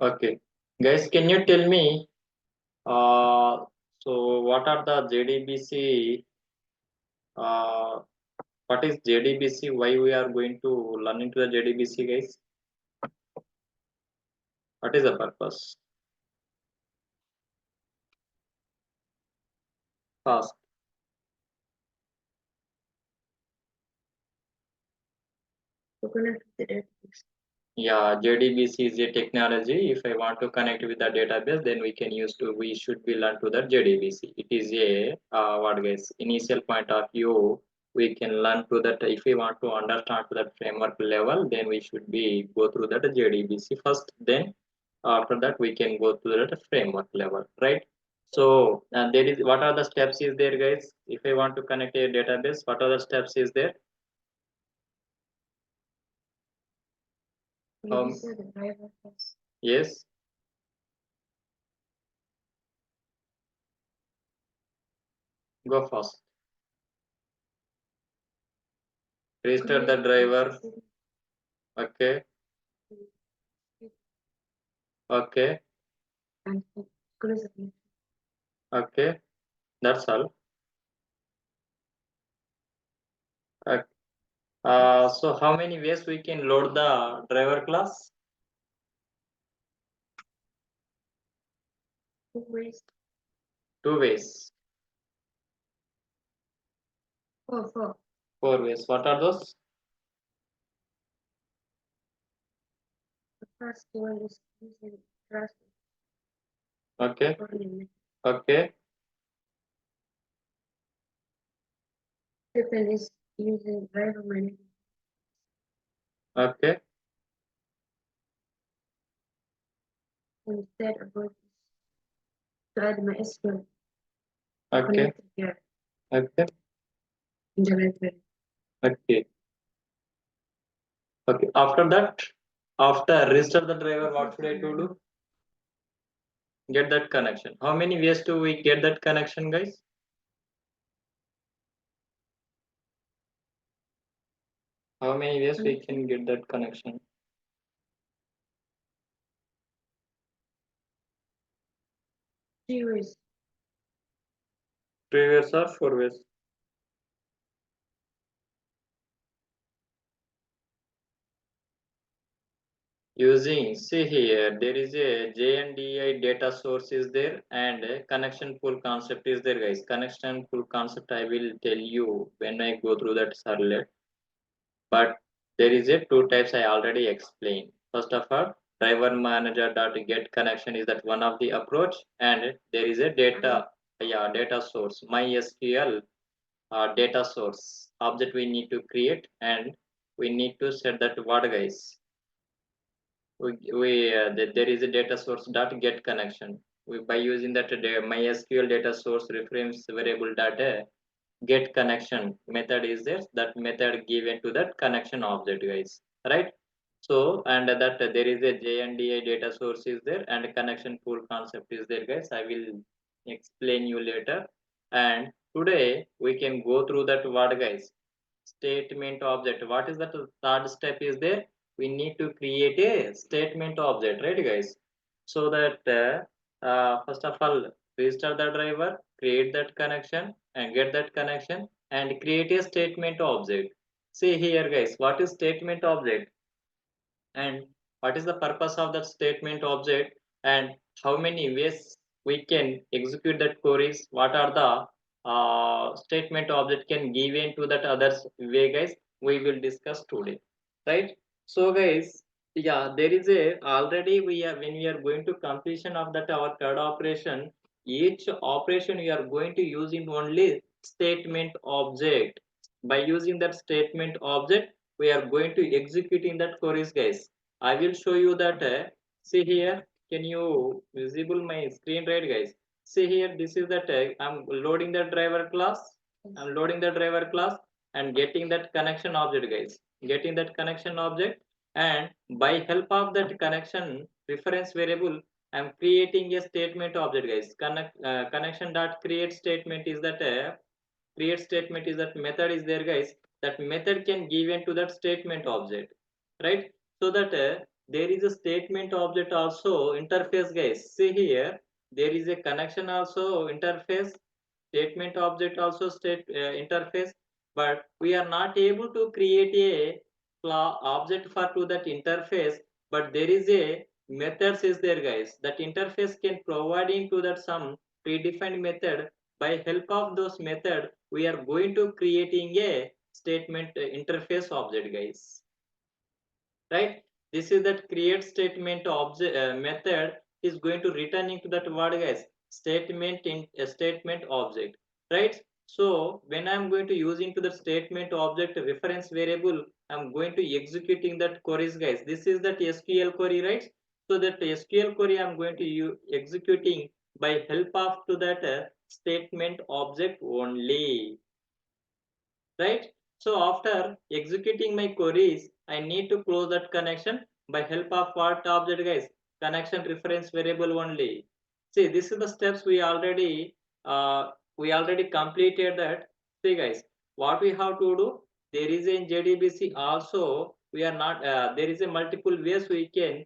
Okay, guys, can you tell me? So what are the JDBC? Uh, what is JDBC? Why we are going to learn into the JDBC, guys? What is the purpose? Fast. To connect with the database. Yeah, JDBC is a technology. If I want to connect with the database, then we should be learn to the JDBC. It is a what guys initial point of view. We can learn to that if we want to understand to that framework level, then we should be go through that JDBC first. Then after that we can go to that framework level, right? So there is what are the steps is there, guys? If I want to connect a database, what are the steps is there? Register the driver first. Yes. Go first. Register the driver. Okay. Okay. And close the connection. Okay. That's all. Okay. So how many ways we can load the driver class? 2 ways. 2 ways. 4. 4 ways. What are those? The first one is using trust. Okay. Okay. Second is using driver management. Okay. Instead of going to add my SQL. Okay. Connected here Okay. in the library. Okay. Okay. After that, after register the driver, what should I do? Get that connection. How many ways do we get that connection, guys? How many ways we can get that connection? 3 ways. 3 ways or 4 ways? Using, see here, there is a JNDI data source is there and a connection pool concept is there, guys. Connection pool concept I will tell you when I go through that servlet. But there is a 2 types I already explained. First of all, driver manager dot get connection is that one of the approach, and there is a data source MySQL data source object we need to create, and we need to set that what, guys. There is a data source dot get connection. By using that MySQL data source reference variable data get connection method is there, that method given to that connection object, guys, right? So and that there is a JNDI data source is there and connection pool concept is there, guys. I will explain you later. And today we can go through that what, guys, statement object. What is that third step is there? We need to create a statement object, right, guys? So that first of all, register the driver, create that connection and get that connection and create a statement object. See here, guys, what is statement object and what is the purpose of that statement object, and how many ways we can execute that queries, what are the statement object can give in to that others way, guys, we will discuss today, right? So guys, yeah, there is a already we are when we are going to completion of that our third operation, each operation we are going to use in only statement object. By using that statement object, we are going to execute in that queries, guys. I will show you that. See here, can you visible my screen, right, guys? See here, this is the tag. I'm loading the driver class. I'm loading the driver class and getting that connection object, guys. Getting that connection object, and by help of that connection reference variable, I'm creating a statement object, guys. Connection dot create statement is that create statement is that method is there, guys. That method can give in to that statement object, right? so that there is a statement object also interface, guys. See here, there is a connection also interface, statement object also state interface, but we are not able to create a object for to that interface, but there is a methods is there, guys. That interface can providing to that some predefined method. By help of those method we are going to creating a statement interface object, guys, right? This is that create statement object method is going to return into that word, guys, statement in a statement object, right? So when I'm going to use into the statement object reference variable, I'm going to executing that queries, guys. This is that SQL query, right? So that SQL query I'm going to use executing by help of to that statement object only, right? So after executing my queries, I need to close that connection by help of what object, guys? Connection reference variable only. See, this is the steps we already completed that. See, guys, what we have to do? There is in JDBC also we are not there is a multiple ways we can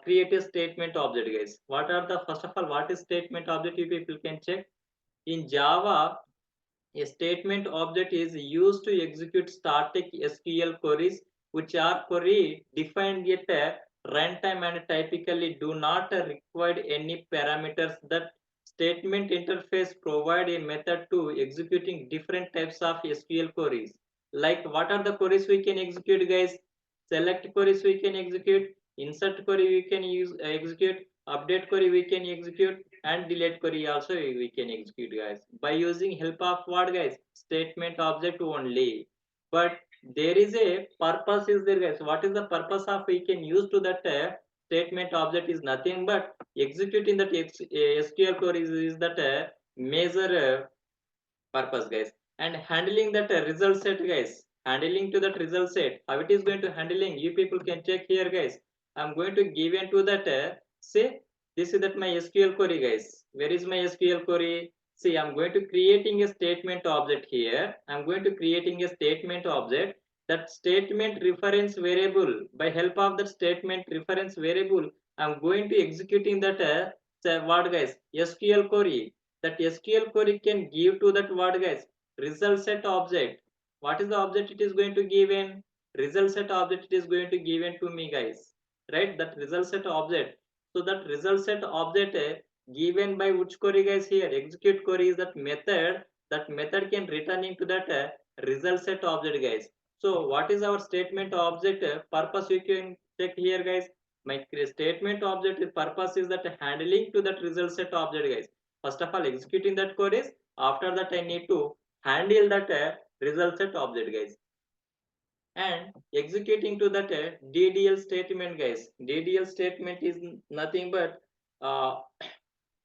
create a statement object, guys. What are the first of all, what is statement object? You people can check in Java. A statement object is used to execute static SQL queries, which are query defined at a runtime and typically do not require any parameters. That statement interface provide a method to executing different types of SQL queries. Like what are the queries we can execute, guys? Select queries we can execute, insert query we can use execute, update query we can execute, and delete query also we can execute, guys, by using help of what, guys? Statement object only. But there is a purpose is there, guys. What is the purpose of we can use to that statement object is nothing but executing that SQL queries is that major purpose, guys. And handling that result set, guys, handling to that result set, how it is going to handling, you people can check here, guys. I'm going to give into that say this is that my SQL query, guys. Where is my SQL query? See, I'm going to creating a statement object here. I'm going to creating a statement object. That statement reference variable, by help of that statement reference variable, I'm going to executing that say what, guys? SQL query. That SQL query can give to that what, guys? Result set object. What is the object it is going to give in? Result set object it is going to give in to me, guys, right? That result set object. So that result set object given by which query, guys? Here execute query is that method. That method can return into that result set object, guys. So what is our statement object purpose? You can check here, guys. My statement object purpose is that handling to that result set object, guys. First of all, executing that queries. After that, I need to handle that result set object, guys, and executing to that DDL statement, guys. DDL statement is nothing but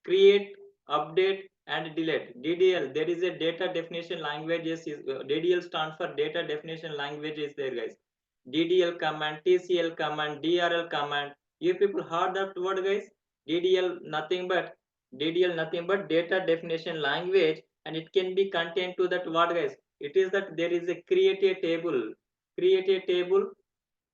create, update, and delete. DDL, there is a data definition languages. DDL stands for data definition language is there, guys. DDL command, TCL command, DRL command. You people heard that word, guys? DDL nothing but data definition language, and it can be contained to that word, guys. It is that there is a create a table,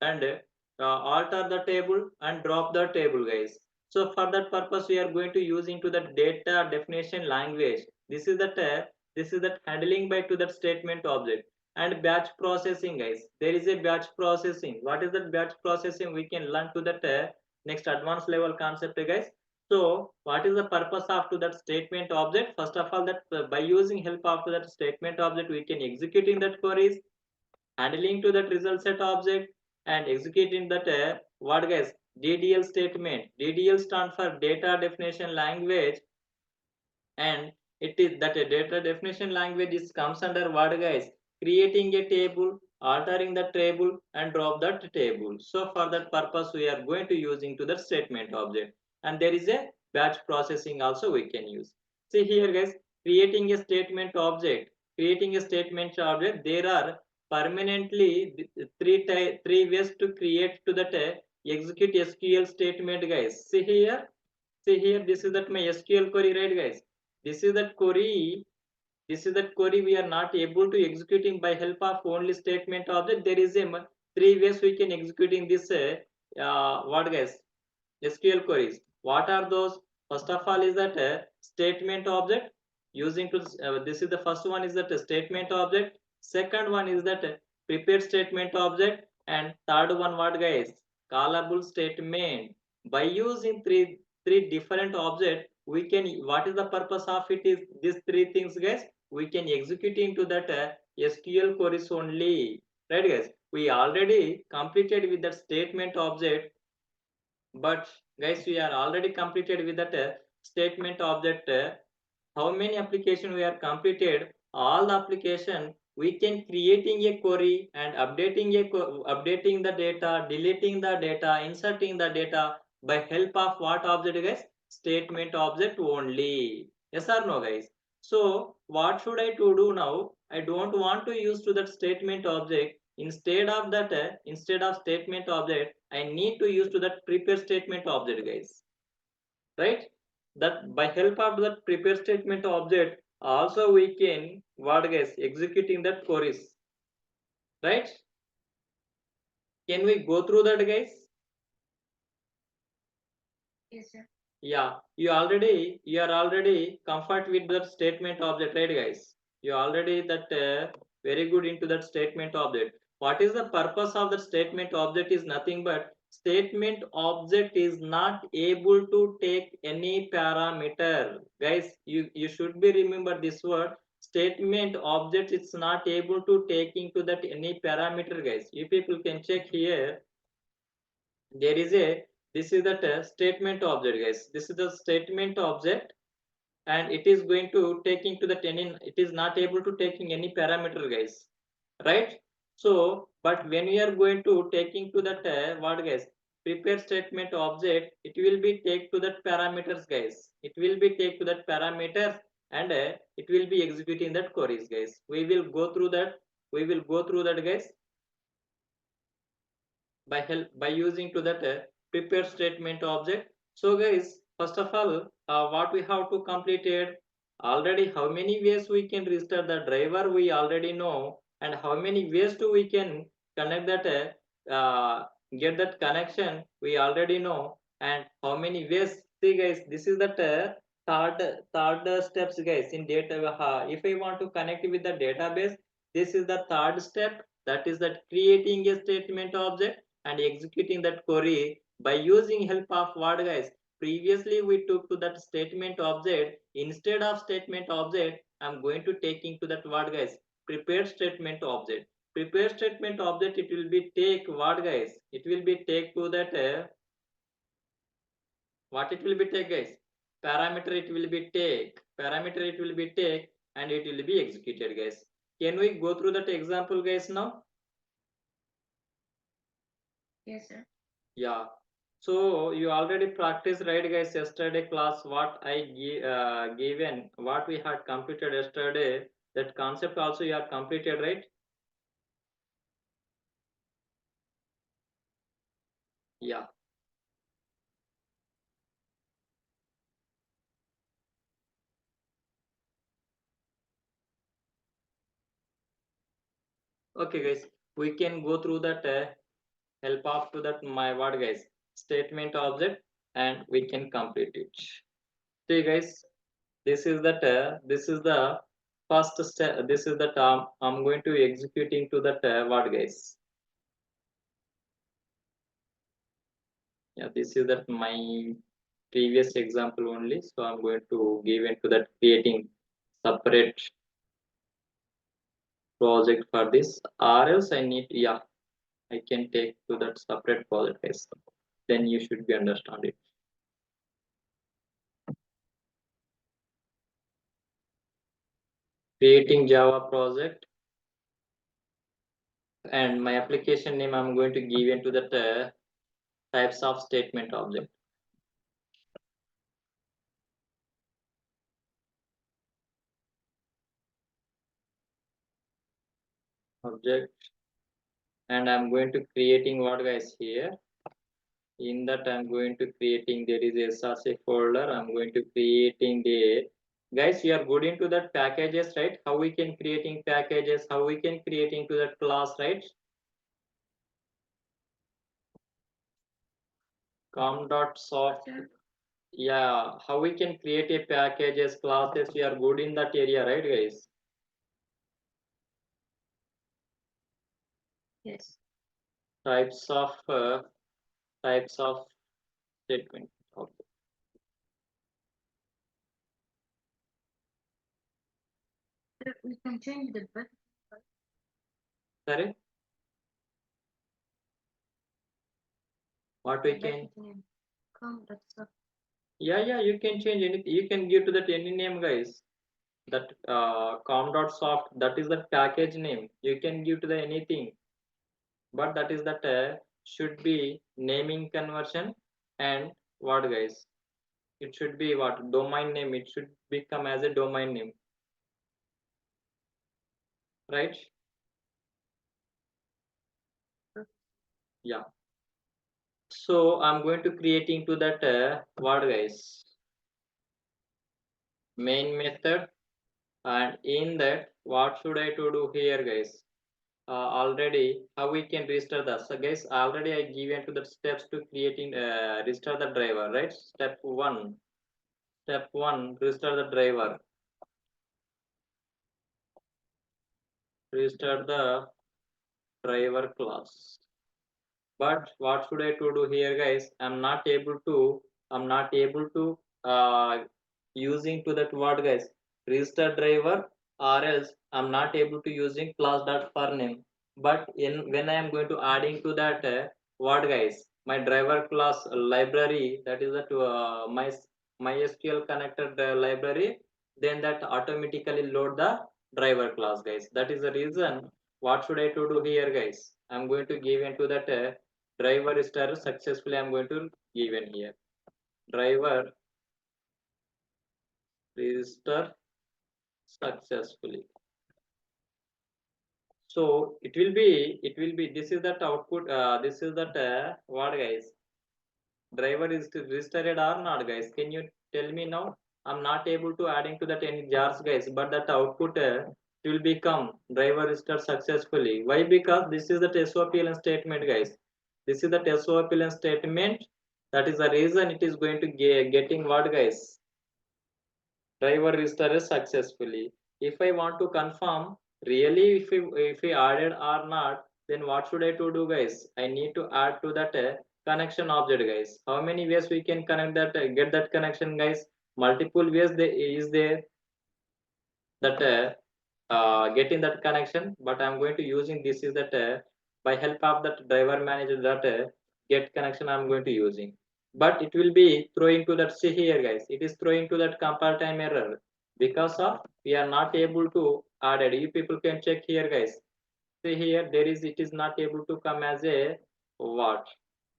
and alter the table and drop the table, guys. So for that purpose we are going to use into the data definition language. This is that handling by to that statement object. And batch processing, guys, there is a batch processing. What is that batch processing? We can learn to that next advanced level concept, guys. So what is the purpose of to that statement object? First of all, that by using help of that statement object we can executing that queries, handling to that result set object, and executing that what, guys? DDL statement. DDL stand for data definition language, and it is that a data definition language is comes under what, guys? Creating a table, altering the table, and drop that table. So for that purpose we are going to using to the statement object. And there is a batch processing also we can use. See here, guys, creating a statement object. Creating a statement object, there are permanently three ways to create to that execute SQL statement, guys. See here, this is that my SQL query, right, guys? This is that query. This is that query we are not able to executing by help of only statement object. There is a three ways we can executing this what guys, SQL queries. What are those? First of all is that statement object using to this is the first one is that statement object. Second one is that prepare statement object, and third one what guys, callable statement. By using three different object, we can, what is the purpose of it is these three things guys, we can execute into that SQL queries only, right guys. We already completed with that statement object, but guys we are already completed with that statement object. How many application we are completed? All the application we can creating a query and updating the data, deleting the data, inserting the data by help of what object guys? Statement object only. Yes or no guys? So what should I to do now? I don't want to use to that statement object. Instead of that, instead of statement object, I need to use to that prepare statement object guys, right? That by help of that prepare statement object also we can what guys, executing that queries, right? Can we go through that guys? Yes, sir. Yeah, you are already comfort with that statement object, right guys? You already that very good into that statement object. What is the purpose of the statement object is nothing but statement object is not able to take any parameter, guys. You should be remember this word statement object. It's not able to take into that any parameter, guys. You people can check here. There is a, this is the statement object guys, this is the statement object, and it is going to taking to the tenin, it is not able to taking any parameter guys, right? So but when we are going to taking to that what guys, prepare statement object, it will be take to that parameters guys, it will be take to that parameters, and it will be executing that queries guys. We will go through that, we will go through that guys by help by using to that prepare statement object. So guys, first of all, what we have to completed already, how many ways we can restart the driver we already know, and how many ways do we can connect that get that connection we already know, and how many ways. See guys, this is that third steps guys in data. If I want to connect with the database, this is the third step, that is that creating a statement object and executing that query by using help of what guys, previously we took to that statement object. Instead of statement object, I'm going to take into that what guys, prepare statement object. Prepare statement object, it will be take what guys, it will be take to that what it will be take guys, parameter, it will be take parameter, it will be take, and it will be executed guys. Can we go through that example guys now? Yes, sir. Yeah. So you already practiced, right, guys? Yesterday class, what I given, what we had completed yesterday, that concept also you have completed, right? Yeah. Okay, guys. We can go through that help of to that my what guys, statement object, and we can complete it. See, guys, this is the first step. This is the term I'm going to executing to that what guys. Yeah, this is that my previous example only, so I'm going to give into that creating separate project for this, or else I need, yeah, I can take to that separate project guys. Then you should be understand it. Creating Java project, and my application name I'm going to give into that types of statement object. Object, and I'm going to creating what guys here. In that I'm going to creating, there is a SASE folder, I'm going to creating the guys, you are good into that packages, right? How we can creating packages, how we can creating to that class, right? com.soft. Yeah, how we can create a packages, classes, we are good in that area, right guys? Yes. Types of statement. Okay. We can change the button. Sorry, what we can? Com.soft. Yeah, you can change anything. You can give to that any name, guys. That com.soft, that is the package name. You can give to the anything, but that is that should be naming conversion and what guys? It should be what domain name. It should become as a domain name, right? Yeah. So I'm going to creating to that what guys? Main method, and in that what should I to do here, guys? Already how we can register the, so guys already I given to the steps to creating register the driver, right? Step one, register the driver, register the driver class. But what should I to do here, guys? I'm not able to using to that word, guys, register driver, or else I'm not able to using class dot per name. But in when I am going to adding to that word, guys, my driver class library, that is that my SQL connected library, then that automatically load the driver class, guys. That is the reason. What should I to do here, guys? I'm going to give into that driver star successfully. I'm going to give in here driver register successfully. So it will be this is that output, this is that what guys, driver is registered or not, guys? Can you tell me now? I'm not able to adding to that any jars, guys, but that output will become driver registered successfully. Why? Because this is the SOPLN statement, guys. This is the SOPLN statement. That is the reason it is going to getting what, guys, driver registered successfully. If I want to confirm really if we added or not, then what should I to do, guys? I need to add to that connection object, guys. How many ways we can connect that get that connection, guys? Multiple ways there is there that getting that connection, but I'm going to using this is that by help of that driver manager that get connection I'm going to using, but it will be throwing to that, see here, guys, it is throwing to that compile time error because of we are not able to add it. You people can check here, guys. See here, there is, it is not able to come as a what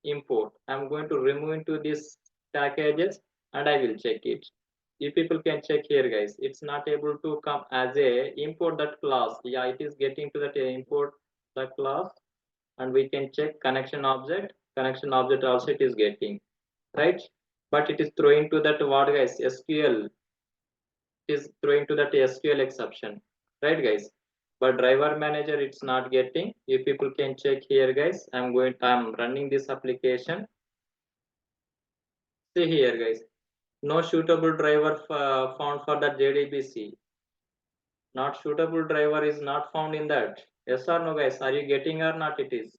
import. I'm going to remove into this packages and I will check it. You people can check here, guys. It's not able to come as a import that class. Yeah, it is getting to that import the class, and we can check connection object. Connection object also it is getting, right? But it is throwing to that what, guys, SQL, is throwing to that SQL exception, right, guys? But driver manager it's not getting. You people can check here, guys. I'm running this application. See here, guys. No suitable driver found for that JDBC. Not suitable driver is not found in that. Yes or no, guys? Are you getting or not? It is.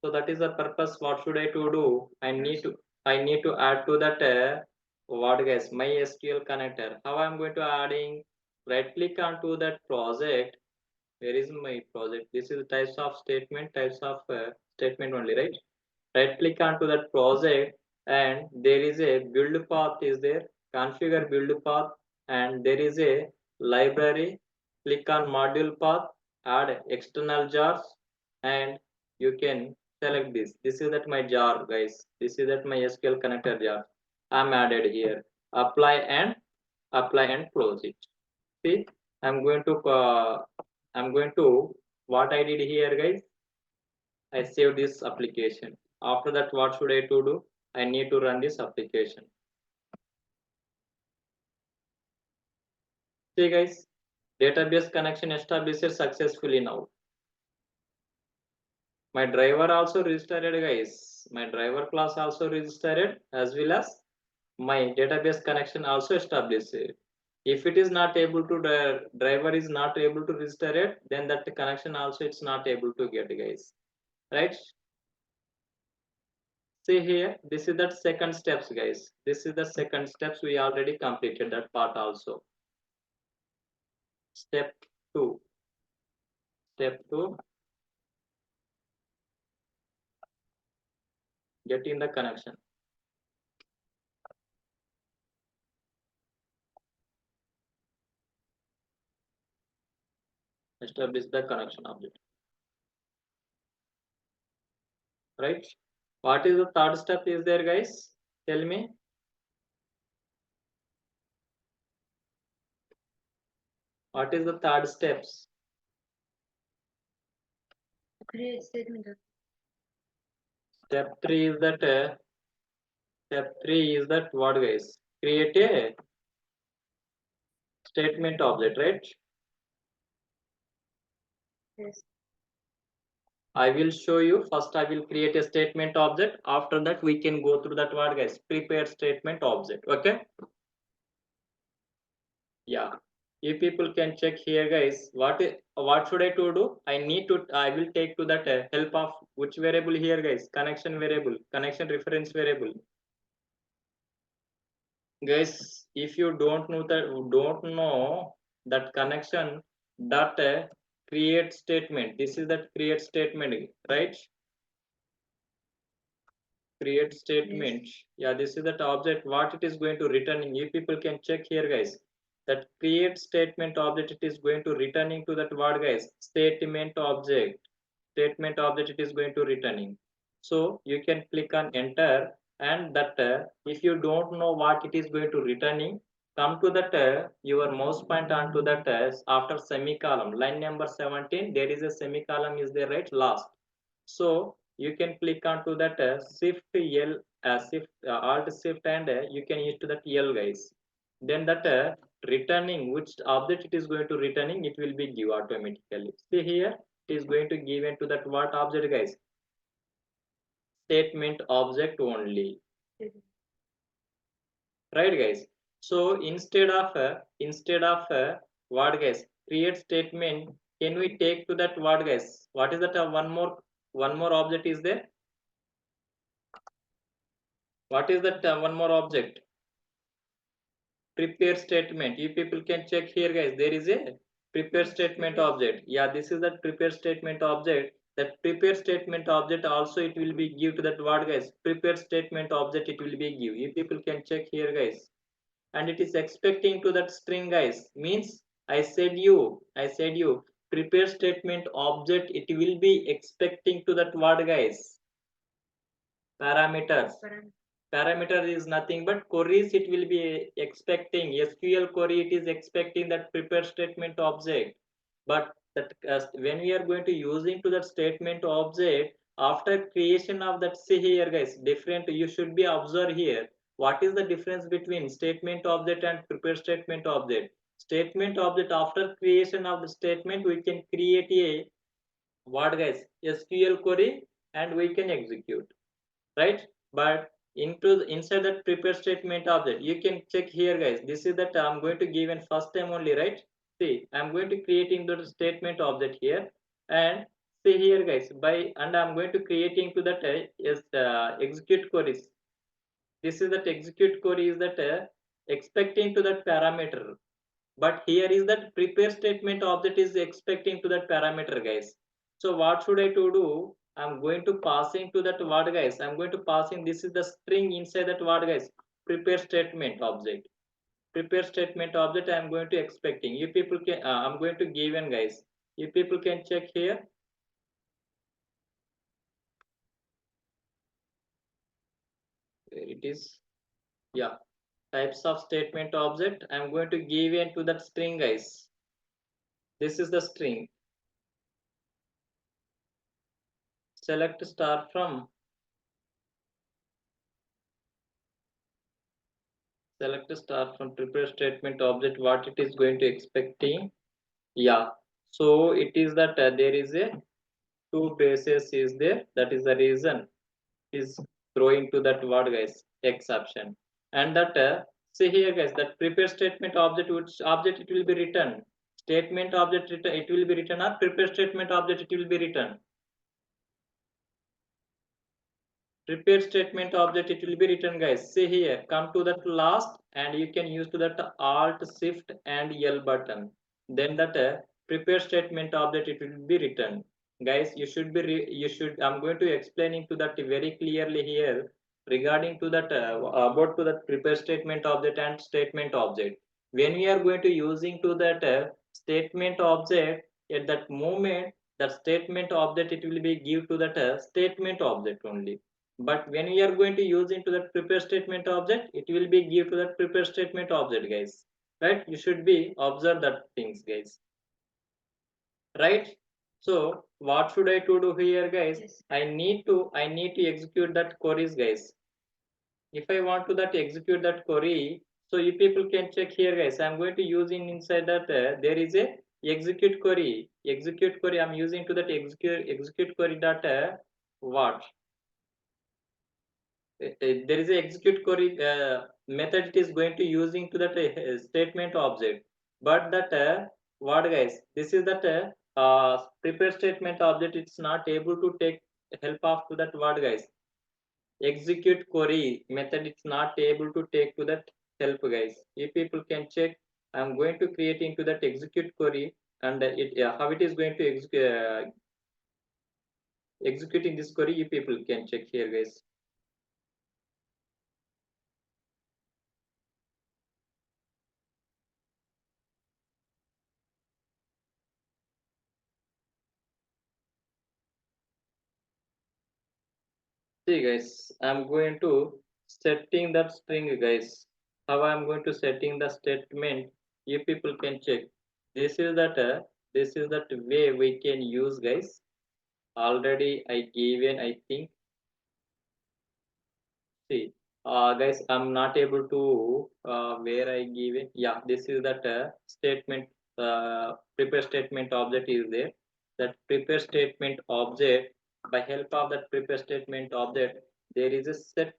So that is the purpose. What should I to do? I need to add to that what, guys, MySQL connector. How I'm going to adding? Right click onto that project. Where is my project? This is types of statement only, right? Right click onto that project, and there is a build path is there, configure build path, and there is a library. Click on module path, add external jars, and you can select this is that my jar, guys. This is that my SQL connector jar. I'm added here. Apply and close it. See, i'm going to uh, I'm going to what I did here, guys, I save this application. After that, what should I to do? I need to run this application. See, guys, database connection established successfully now. My driver also registered, guys. My driver class also registered, as well as my database connection also established. If it is not able to, the driver is not able to register it, then that connection also it's not able to get, guys. Right? See here, this is the second steps, guys. This is the second steps. We already completed that part also. Step 2. Step 2. Getting the connection. Establish the connection object. Right? What is the third step is there, guys? Tell me. What is the third steps? Create statement. Step 3 is that what, guys? Create a statement object, right? Yes. I will show you. First, I will create a statement object. After that, we can go through that word, guys. Prepare statement object. Okay. Yeah. You people can check here, guys. What should I to do? I will take to that help of which variable here, guys? Connection variable, connection reference variable. Guys, if you don't know that connection dot create statement. This is that create statement, right? Create statement. Yeah, this is that object. What it is going to returning. You people can check here, guys. That create statement object, it is going to returning to that word, guys. Statement object. Statement object, it is going to returning. So you can click on enter, and that if you don't know what it is going to returning, come to that your mouse point onto that after semicolon line number 17, there is a semicolon is there, right? Last. So you can click onto that shift L, shift alt shift, and you can use to that L, guys. Then that returning which object it is going to returning, it will be give automatically. See here, it is going to give into that what object, guys? Statement object only. Right, guys? So instead of what, guys? Create statement. Can we take to that what, guys? What is that? One more object is there. What is that one more object? Prepare statement. You people can check here, guys. There is a prepare statement object. Yeah, this is that prepare statement object. That prepare statement object also it will be give to that word, guys. Prepare statement object it will be give. You people can check here, guys. And it is expecting to that string, guys. Means I said you prepare statement object it will be expecting to that word, guys. Parameters. Parameter is nothing but queries it will be expecting. SQL query it is expecting that prepare statement object. But that when we are going to using to that statement object after creation of that, see here, guys, different you should be observe here. What is the difference between statement object and prepare statement object? Statement object after creation of the statement we can create a what, guys? SQL query and we can execute, right? But inside that prepare statement object you can check here, guys. This is that I'm going to give in first time only, right? See, I'm going to creating the statement object here, and see here, guys, and I'm going to creating to that execute queries. This is that execute query is that expecting to that parameter, but here is that prepare statement object is expecting to that parameter, guys. So what should I to do? I'm going to passing to that word, guys. I'm going to passing, this is the string inside that word, guys. Prepare statement object. Prepare statement object I'm going to expecting. You people can I'm going to give in, guys. You people can check here. Where it is? Yeah. Types of statement object. I'm going to give in to that string, guys. This is the string. Select star from prepare statement object what it is going to expecting. Yeah, so it is that there is a two braces is there. That is the reason is throwing to that word, guys, exception. And that see here, guys, that prepare statement object, which object it will be written, statement object it will be written, or prepare statement object it will be written. Prepare statement object it will be written, guys. See here, come to that last, and you can use to that alt shift and L button, then that prepare statement object it will be written. Guys, you should be you should, I'm going to explaining to that very clearly here regarding to that about to that prepare statement object and statement object. When we are going to using to that statement object, at that moment that statement object it will be give to that statement object only. But when we are going to use into that prepare statement object, it will be give to that prepare statement object, guys. Right? You should be observe that things, guys. Right? So what should I to do here, guys? Yes. I need to execute that queries, guys. If I want to that execute that query, so you people can check here, guys. I'm going to use in inside that there is a execute query. Execute query. I'm using to that execute query data. What? There is a execute query method it is going to using to that statement object, but that what, guys, this is that prepare statement object, it's not able to take help of to that word, guys. Execute query method it's not able to take to that help, guys. If people can check, I'm going to create into that execute query, and it how it is going to executing this query, you people can check here, guys. See, guys, I'm going to setting that string, guys. How I'm going to setting the statement, you people can check. This is that way we can use, guys. Already I given, I think. See, guys, I'm not able to where I given. Yeah, this is that statement. Prepare statement object is there. That prepare statement object, by help of that prepare statement object, there is a set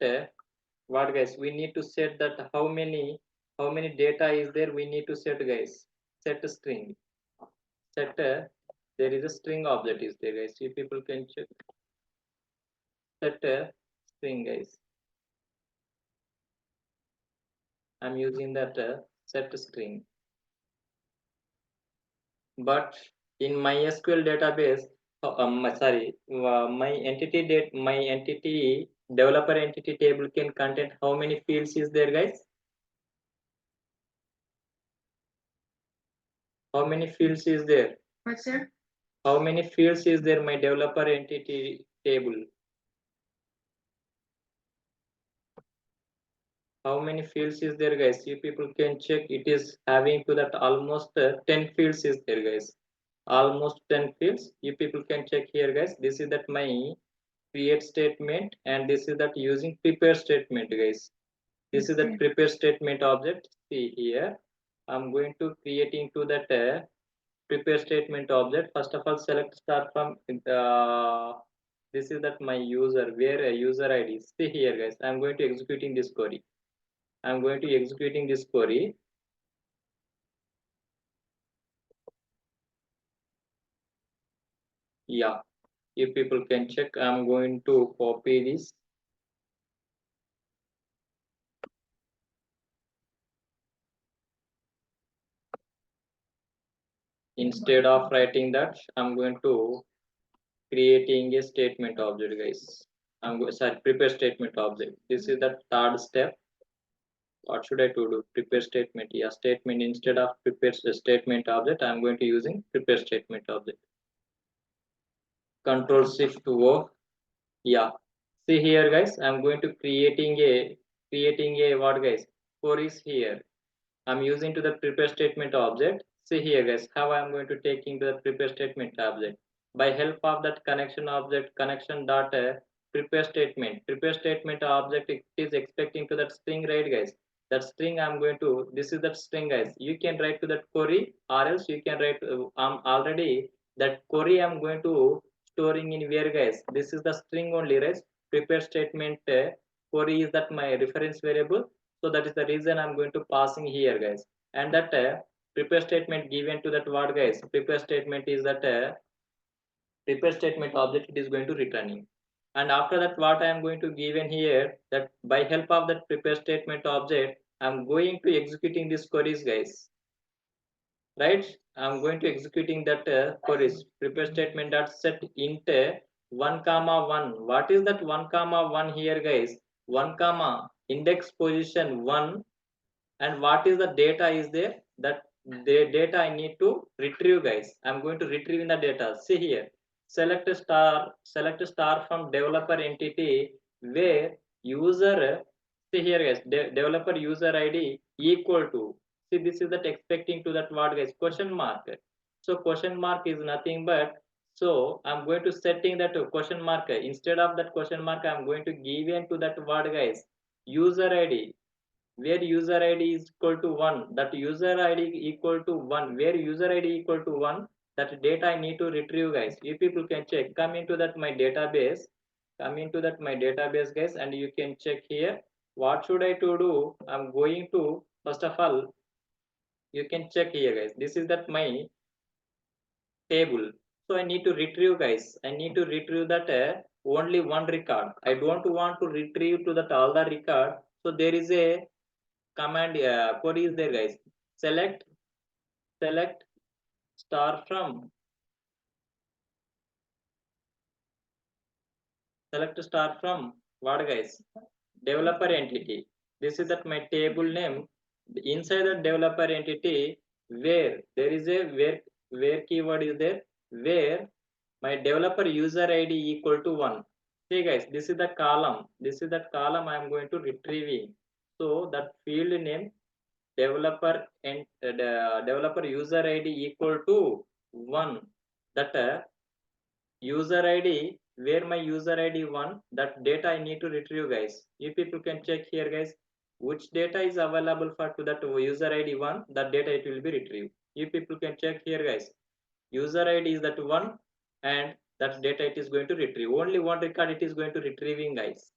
what, guys, we need to set that how many data is there, we need to set, guys. Set a string, set a, there is a string object is there, guys. You people can check. Set a string, guys. I'm using that set string, but in my SQL database, sorry, my entity developer entity table can contain how many fields is there, guys? How many fields is there? What, sir? How many fields is there my developer entity table? How many fields is there, guys? You people can check. It is having to that almost 10 fields is there, guys. Almost 10 fields. You people can check here, guys. This is that my create statement, and this is that using prepare statement, guys. This is that prepare statement object. See here, I'm going to creating to that prepare statement object. First of all, select start from this is that my user, where a user ID. See here, guys, I'm going to executing this query. I'm going to executing this query. Yeah, if people can check, I'm going to copy this. Instead of writing that, I'm going to creating a statement object, guys. Sorry, prepare statement object. This is the third step. What should I do? Prepare statement. Yeah, statement, instead of prepare statement object, I'm going to using prepare statement object. Control Shift O. Yeah. See here, guys. I'm going to creating a what, guys? Queries here. I'm using to the prepare statement object. See here, guys, how I'm going to take into the prepare statement object. By help of that connection object, connection dot prepare statement. Prepare statement object, it is expecting to that string, right, guys? That string I'm going to, this is that string, guys. You can write to that query, or else you can write, already that query I'm going to storing in where, guys? This is the string only, right? Prepare statement query is that my reference variable. So that is the reason I'm going to passing here, guys. And that prepare statement given to that what, guys? Prepare statement is that prepare statement object it is going to returning. And after that, what I am going to give in here, that by help of that prepare statement object, I'm going to executing these queries, guys. Right? I'm going to executing that queries. Prepare statement dot set int 1 comma 1. What is that 1 comma 1 here, guys? 1 comma index position 1, and what is the data is there, that the data I need to retrieve, guys. I'm going to retrieve in the data. See here, select a star from developer entity where user, see here, guys, developer user ID equal to, see this is that expecting to that what, guys, question mark. So question mark is nothing but, so I'm going to setting that question mark, instead of that question mark I'm going to give in to that what, guys, user ID, where user id is equal to 1, that user id equal to 1, where user id equal to 1, that data I need to retrieve, guys. You people can check, come into that my database, come into that my database, guys, and you can check here what should I to do. I'm going to, first of all, you can check here, guys, this is that my table. So I need to retrieve, guys, I need to retrieve that only one record. I don't want to retrieve to that all the record. So there is a command query is there, guys. Select star from, select star from what, guys, developer entity. This is that my table name. Inside the developer entity, where there is a where keyword is there, where my developer user id equal to 1. See, guys, this is the column, this is that column I am going to retrieving. So that field name developer and developer user id equal to 1, that user id, where my user id 1, that data I need to retrieve, guys. You people can check here, guys, which data is available for to that user id 1, that data it will be retrieved. You people can check here, guys, user id is that 1, and that data it is going to retrieve, only one record it is going to retrieving, guys.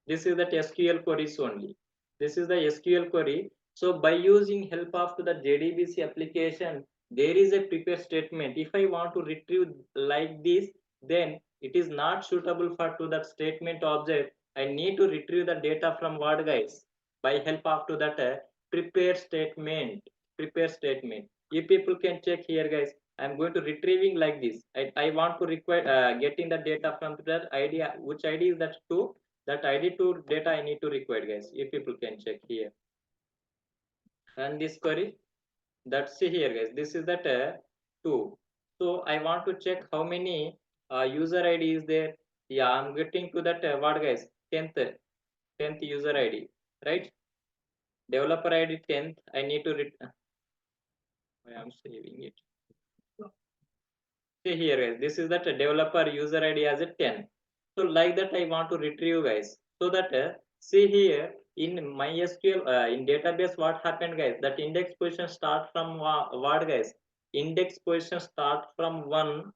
This is that SQL queries only. This is the SQL query. So by using help of the JDBC application, there is a prepare statement. If I want to retrieve like this, then it is not suitable for to that statement object. I need to retrieve the data from what, guys? By help of to that prepare statement. Prepare statement. You people can check here, guys. I'm going to retrieving like this. I want to require getting the data from that idea. Which ID is that 2? That id2 data I need to require, guys. If people can check here, and this query, that see here, guys, this is that 2. So I want to check how many user id is there. Yeah, I'm getting to that what, guys, 10th user id, right? Developer id 10th, I need to I am saving it. See here, guys, this is that developer user id as a 10. So like that I want to retrieve, guys. So that see here in MySQL in database, what happened, guys, that index position start from what, guys, index position start from 1.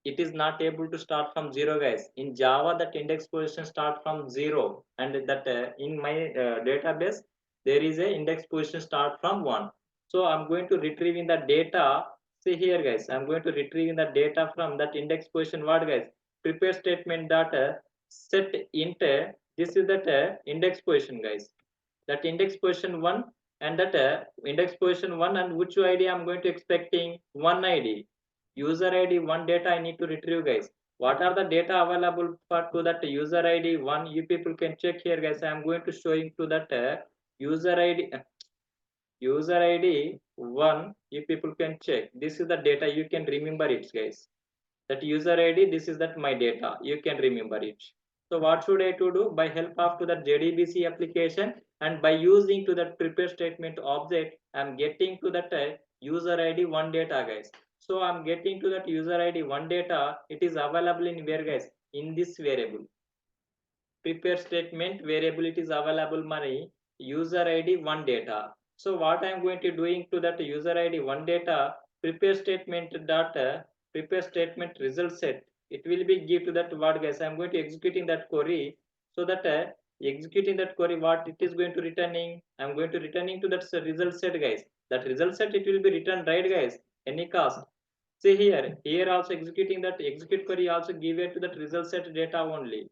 It is not able to start from 0, guys. In Java, that index position start from 0, and that in my database there is a index position start from 1. So I'm going to retrieve in the data. See here, guys, I'm going to retrieve in the data from that index position what, guys, prepare statement data set int this is that index position, guys, that index position 1, and that index position 1, and which id I'm going to expecting 1 id, user id 1 data I need to retrieve, guys. What are the data available for to that user id 1? You people can check here, guys. I am going to showing to that user id user id 1. You people can check, this is the data, you can remember it, guys, that user id, this is that my data, you can remember it. So what should I to do? By help of to that JDBC application, and by using to that prepare statement object, I'm getting to that user id 1 data, guys. So I'm getting to that user id 1 data. It is available in where, guys, in this variable prepare statement variable. It is available my user id 1 data. So what I'm going to doing to that user id 1 data, prepare statement data, prepare statement result set. it will be give to that what guys, I'm going to executing that query. So that executing that query, what it is going to returning, I'm going to returning to that result set guys. That result set, it will be returned, right guys, any cost. See here also executing that execute query also give it to that result set data only,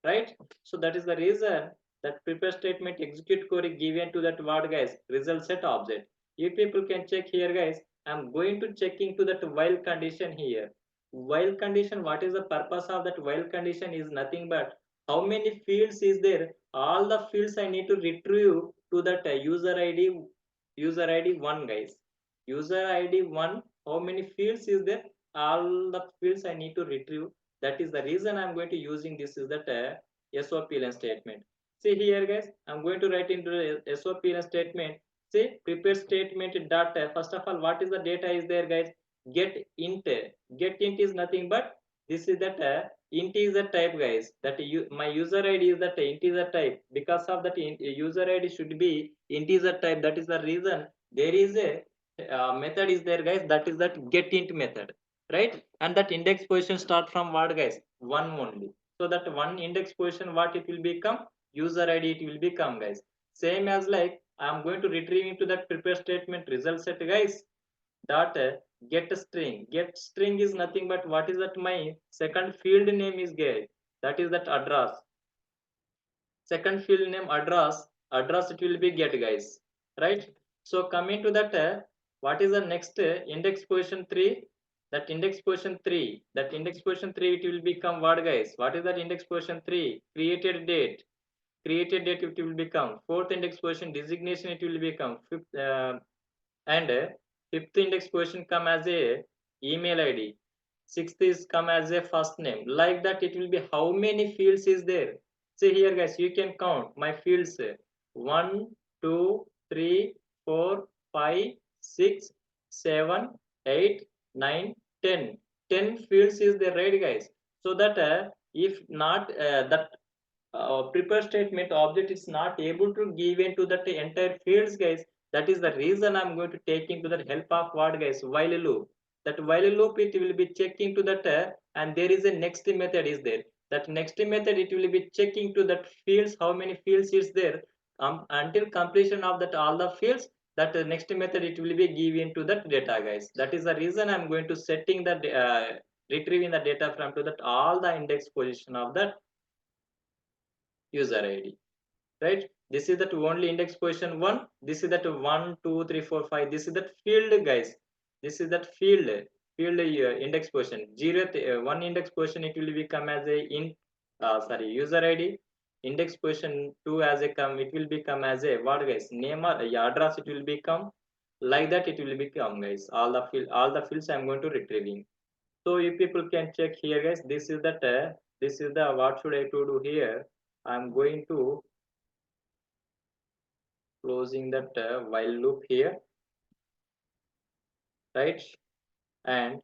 right? So that is the reason that prepare statement execute query given to that what guys, result set object. You people can check here guys, I'm going to checking to that while condition here. While condition, what is the purpose of that while condition is nothing but how many fields is there, all the fields I need to retrieve to that user id 1 guys, user id 1, how many fields is there, all the fields I need to retrieve. That is the reason I'm going to using this is that SOPLN statement. See here guys, I'm going to write into the SOPLN statement. See prepare statement dot first of all, what is the data is there guys, get int. Get int is nothing but this is that integer type guys, that my user id is that integer type, because of that user id should be integer type. That is the reason there is a method is there guys, that is that get int method, right? And that index position start from what guys, 1 only. So that one index position, what it will become, user id it will become guys. Same as like I'm going to retrieve into that prepare statement result set guys, dot get string. Get string is nothing but what is that, my second field name is guys, that is that address. Second field name address it will be get guys, right? So coming to that what is the next index position 3, that index position 3, that index position 3 it will become what guys, what is that index position 3, created date. Created date it will become fourth index position, designation it will become fifth, and fifth index position come as a email id, sixth is come as a first name, like that it will be how many fields is there. See here guys, you can count my fields, 1 2 3 4 5 6 7 8 9 10, 10 fields is there, right guys? So that if not that prepare statement object is not able to give into that entire fields guys, that is the reason I'm going to take into the help of what guys, while loop. That while loop it will be checking to that and there is a next method is there, that next method it will be checking to that fields, how many fields is there, until completion of that all the fields, that next method it will be given to that data guys. That is the reason I'm going to setting that retrieving the data from to that all the index position of that user id, right? This is that only index position 1, this is that 1 2 3 4 5, this is that field guys, this is that field index position 0 1 index position it will become as a in sorry user id, index position 2 as a come it will become as a what guys, name or address it will become, like that it will become guys, all the fields I'm going to retrieving. So you people can check here guys, this is that this is the what should I to do here, I'm going to closing that while loop here, right? And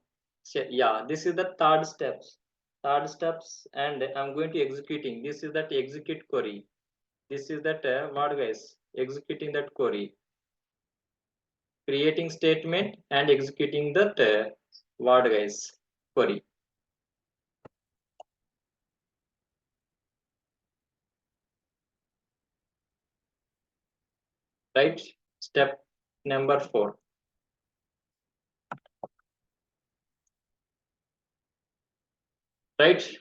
yeah, this is the third steps and I'm going to executing, this is that execute query, this is that what guys, executing that query, creating statement and executing that what guys, query, right? Step number 4, right?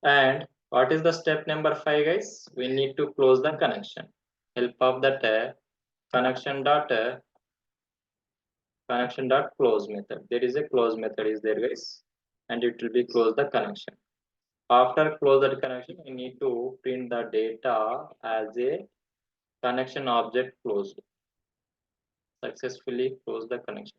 And what is the step number 5 guys, we need to close the connection, help of that connection dot connection dot close method. There is a close method is there guys, and it will be close the connection. After close that connection, we need to print the data as a connection object closed. Successfully close the connection.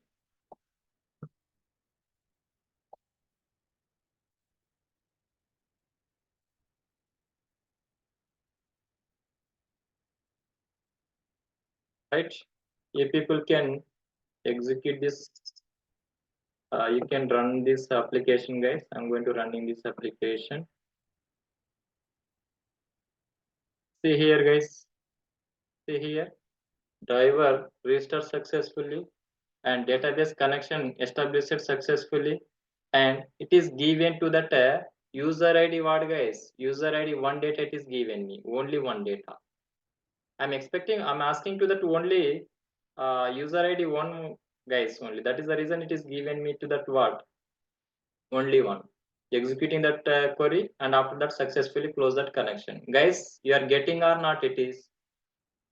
Right? If people can execute this, you can run this application guys. I'm going to running this application. See here guys. See here. Driver restart successfully and database connection established successfully and it is given to that user ID. What guys? User ID one data it is given me, only one data. I'm asking to that only user ID one guys only. That is the reason it is given me to that what? Only one. Executing that query, and after that successfully close that connection. Guys, you are getting or not? It is.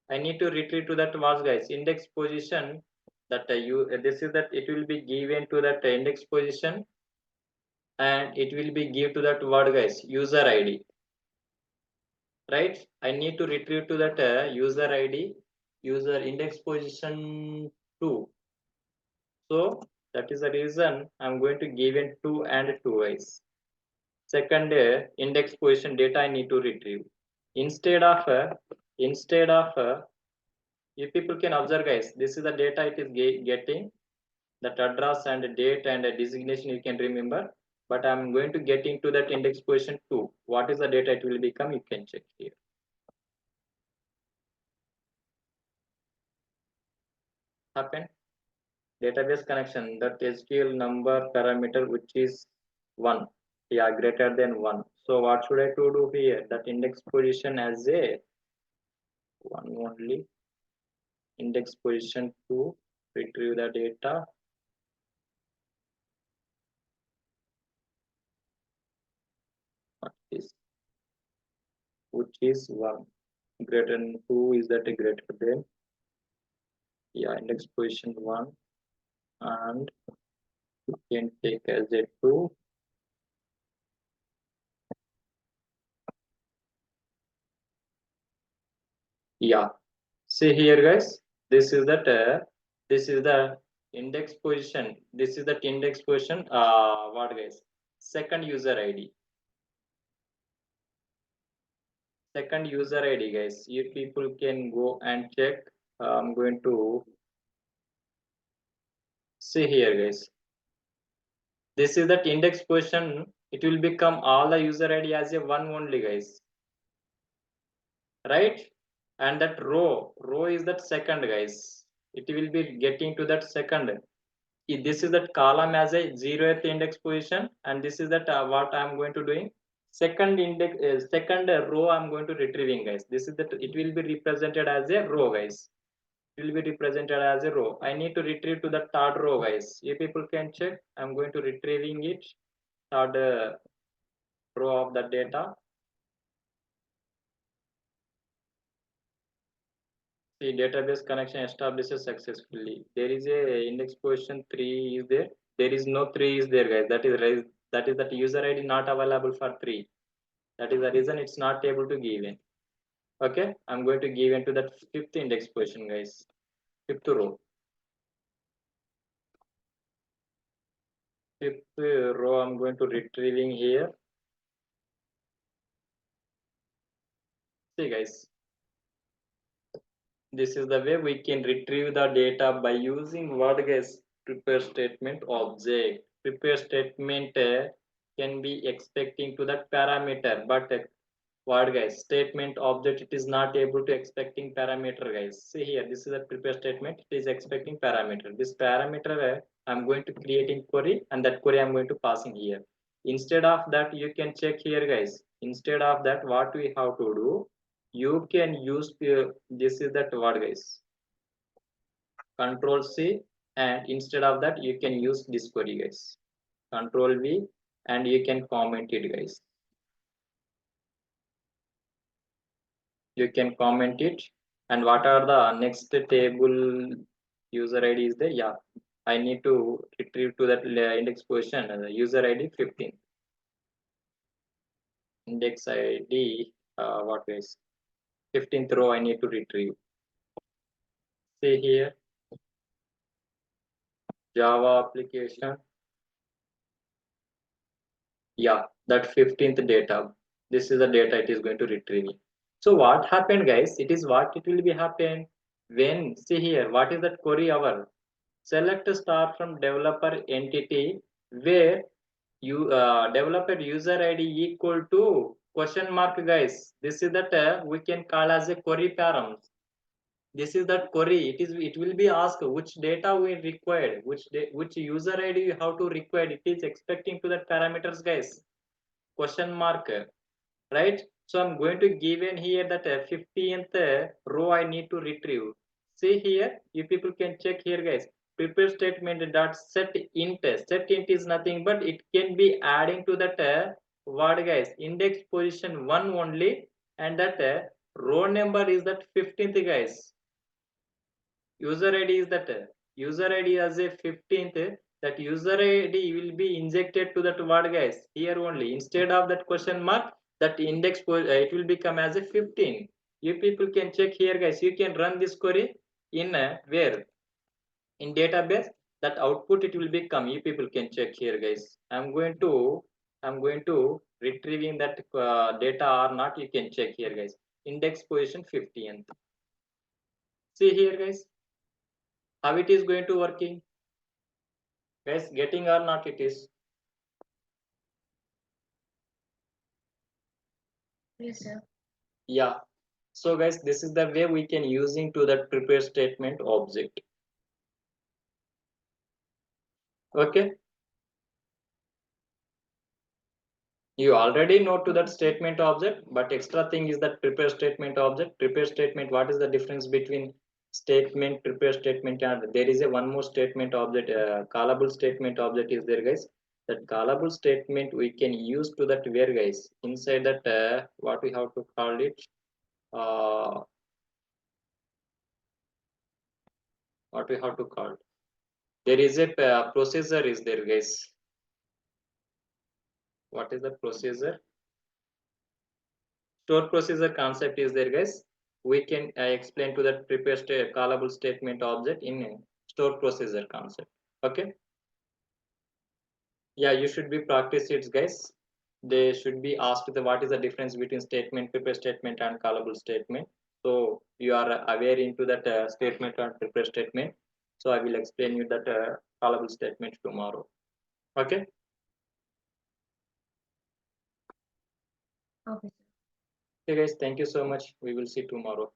I need to retrieve to that was guys index position that this is that it will be given to that index position, and it will be give to that word guys user ID, right? I need to retrieve to that user ID, user index position 2. So that is the reason I'm going to give in 2 and 2 guys. Second index position data I need to retrieve instead of you people can observe guys, this is the data it is getting, that address and date and designation you can remember, but I'm going to get into that index position 2. What is the data it will become? You can check here. Happen database connection, that SQL number parameter which is 1, yeah, greater than 1. So what should I to do here? That index position as a 1 only, index position 2, retrieve the data. What is which is 1 greater than 2, is that a greater than, yeah, index position 1, and you can take as a 2. Yeah, see here guys, this is that this is the index position, this is that index position what guys, second user ID, second user ID guys, you people can go and check. I'm going to see here guys, this is that index position, it will become all the user ID as a 1 only guys, right? And that row is that second guys, it will be getting to that second. This is that column as a 0th index position, and this is that what I'm going to doing, second index second row I'm going to retrieving guys. This is that it will be represented as a row guys, it will be represented as a row. I need to retrieve to the third row guys, you people can check. I'm going to retrieving it, third row of the data. See, database connection establishes successfully. There is a index position 3 is there. There is no 3 is there guys. That is that user ID not available for 3. That is the reason it's not able to give in. Okay, I'm going to give into that fifth index position guys. Fifth row. Fifth row I'm going to retrieving here. See guys, this is the way we can retrieve the data by using what guys, prepare statement object. Prepare statement can be expecting to that parameter, but what guys, statement object it is not able to expecting parameter guys. See here, this is a prepare statement, it is expecting parameter. This parameter I'm going to create in query, and that query I'm going to pass in here. Instead of that, you can check here guys, instead of that what we have to do, you can use this is that what guys, control C, and instead of that you can use this query guys, control V, and you can comment it guys, you can comment it. And what are the next table user ID is there? Yeah, I need to retrieve to that index position user ID 15, index ID what is 15th row I need to retrieve. See here, Java application, yeah, that 15th data, this is the data it is going to retrieve. So what happened guys, it is what it will be happen when, see here, what is that query our, select a star from developer entity where you developer user ID equal to question mark guys, this is that we can call as a query params. This is that query. It will be asked which data we required, which user ID you have to require. It is expecting to that parameters, guys. Question mark, right? So I'm going to give in here that 15th row I need to retrieve. See here, you people can check here, guys. Prepare statement dot set int. Set int is nothing but it can be adding to that what, guys, index position 1 only, and that row number is that 15th, guys. User ID is that user ID as a 15th. That user ID will be injected to that word, guys, here only. Instead of that question mark, that index it will become as a 15. You people can check here, guys. You can run this query in where, in database. That output it will become. You people can check here, guys. I'm going to retrieving that data or not. You can check here, guys. Index position 15th. See here, guys, how it is going to working, guys. Getting or not it is? Yes, sir. Yeah. So guys, this is the way we can using to that prepare statement object. Okay, you already know to that statement object, but extra thing is that prepare statement object. Prepare statement, what is the difference between statement, prepare statement, and there is a one more statement object, callable statement object is there, guys. That callable statement we can use to that where, guys, inside that what we have to call it, uh, what we have to call, there is a procedure is there, guys. What is the procedure? Store procedure concept is there, guys. We can explain to that prepare callable statement object in store procedure concept. Okay, yeah, you should be practice it, guys. They should be asked the what is the difference between statement, prepare statement, and callable statement. So you are aware into that statement and prepare statement. So I will explain you that callable statement tomorrow. Okay. Okay, sir. Okay, guys. Thank you so much. We will see tomorrow.